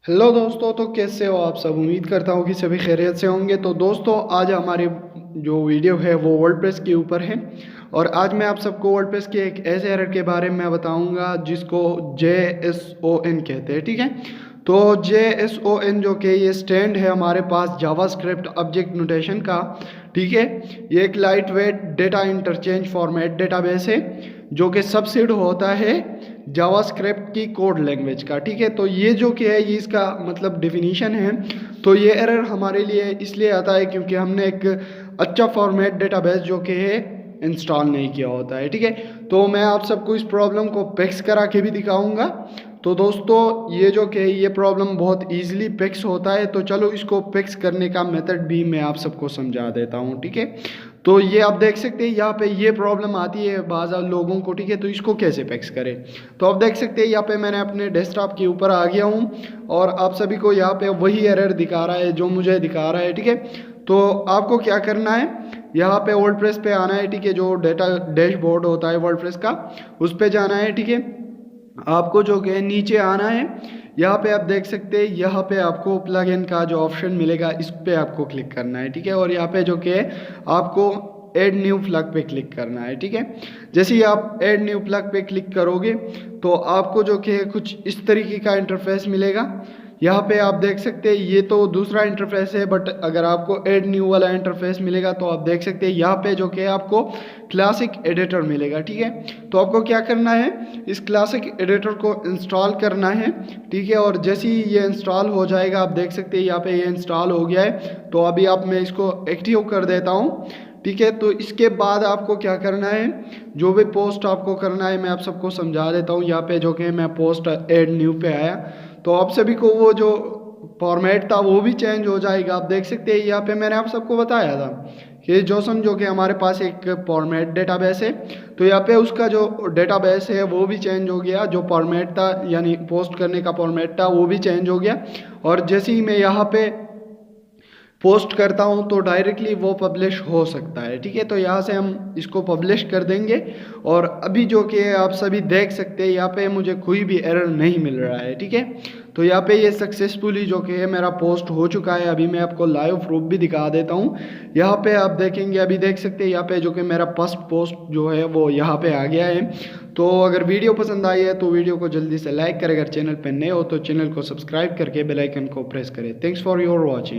Hello दोस्तों, तो कैसे हो आप सब। उम्मीद करता हूँ कि सभी खैरियत से होंगे। तो दोस्तों, आज हमारी जो वीडियो है वो वर्डप्रेस के ऊपर है और आज मैं आप सबको वर्डप्रेस के एक ऐसे एरर के बारे में बताऊंगा जिसको JSON कहते हैं। ठीक है, तो JSON जो कि ये स्टैंड है हमारे पास जावास्क्रिप्ट ऑब्जेक्ट नोटेशन का। ठीक है, ये एक light weight data interchange format database है जो कि सबसेट होता है जावास्क्रिप्ट की कोड लैंग्वेज का। ठीक है, तो ये जो कि है ये इसका मतलब डेफिनेशन है। तो ये एरर हमारे लिए इसलिए आता है क्योंकि हमने एक अच्छा फॉर्मेट डेटाबेस जो कि है इंस्टॉल नहीं किया होता है। ठीक है, तो मैं आप सबको इस प्रॉब्लम को फिक्स करा के भी दिखाऊंगा। तो दोस्तों, ये जो कि ये प्रॉब्लम बहुत इजीली फिक्स होता है, तो चलो इसको फिक्स करने का मेथड भी मैं आप सबको समझा देता हूँ। ठीक है, तो ये आप देख सकते हैं यहाँ पे ये प्रॉब्लम आती है बाज़ लोगों को। ठीक है, तो इसको कैसे फिक्स करें। तो आप देख सकते हैं यहाँ पे मैंने अपने डेस्कटॉप के ऊपर आ गया हूँ और आप सभी को यहाँ पे वही एरर दिखा रहा है जो मुझे दिखा रहा है। ठीक है, तो आपको क्या करना है, यहाँ पे वर्डप्रेस पे आना है। ठीक है, जो डेटा डैशबोर्ड होता है वर्डप्रेस का उस पे जाना है। ठीक है, आपको जो कि नीचे आना है, यहाँ पे आप देख सकते हैं यहाँ पे आपको प्लगइन का जो ऑप्शन मिलेगा इस पे आपको क्लिक करना है। ठीक है, और यहाँ पे जो कि आपको ऐड न्यू प्लग पे क्लिक करना है। ठीक है, जैसे ही आप ऐड न्यू प्लग पे क्लिक करोगे तो आपको जो कि कुछ इस तरीके का इंटरफेस मिलेगा। यहाँ पे आप देख सकते हैं ये तो दूसरा इंटरफेस है, बट अगर आपको ऐड न्यू वाला इंटरफेस मिलेगा तो आप देख सकते हैं यहाँ पे जो कि आपको क्लासिक एडिटर मिलेगा। ठीक है, तो आपको क्या करना है, इस क्लासिक एडिटर को इंस्टॉल करना है। ठीक है, और जैसे ही ये इंस्टॉल हो जाएगा आप देख सकते हैं यहाँ पे ये इंस्टॉल हो गया है। तो अभी आप मैं इसको एक्टिव कर देता हूँ। ठीक है, तो इसके बाद आपको क्या करना है, जो भी पोस्ट आपको करना है मैं आप सबको समझा देता हूँ। यहाँ पे जो कि मैं पोस्ट ऐड न्यू पे आया तो आप सभी को वो जो फॉर्मेट था वो भी चेंज हो जाएगा। आप देख सकते हैं यहाँ पे मैंने आप सबको बताया था कि JSON जो कि हमारे पास एक फॉर्मेट डेटाबेस है, तो यहाँ पे उसका जो डेटाबेस है वो भी चेंज हो गया। जो फॉर्मेट था यानी पोस्ट करने का फॉर्मेट था वो भी चेंज हो गया। और जैसे ही मैं यहाँ पे पोस्ट करता हूं तो डायरेक्टली वो पब्लिश हो सकता है। ठीक है, तो यहाँ से हम इसको पब्लिश कर देंगे और अभी जो कि आप सभी देख सकते हैं यहाँ पे मुझे कोई भी एरर नहीं मिल रहा है। ठीक है, तो यहाँ पे ये सक्सेसफुली जो कि है मेरा पोस्ट हो चुका है। अभी मैं आपको लाइव प्रूफ भी दिखा देता हूँ। यहाँ पे आप देखेंगे, अभी देख सकते हैं यहाँ पे जो कि मेरा फर्स्ट पोस्ट जो है वो यहाँ पे आ गया है। तो अगर वीडियो पसंद आई है तो वीडियो को जल्दी से लाइक करें। अगर चैनल पर नए हो तो चैनल को सब्सक्राइब करके बेल आइकन को प्रेस करें। Thanks for your watching.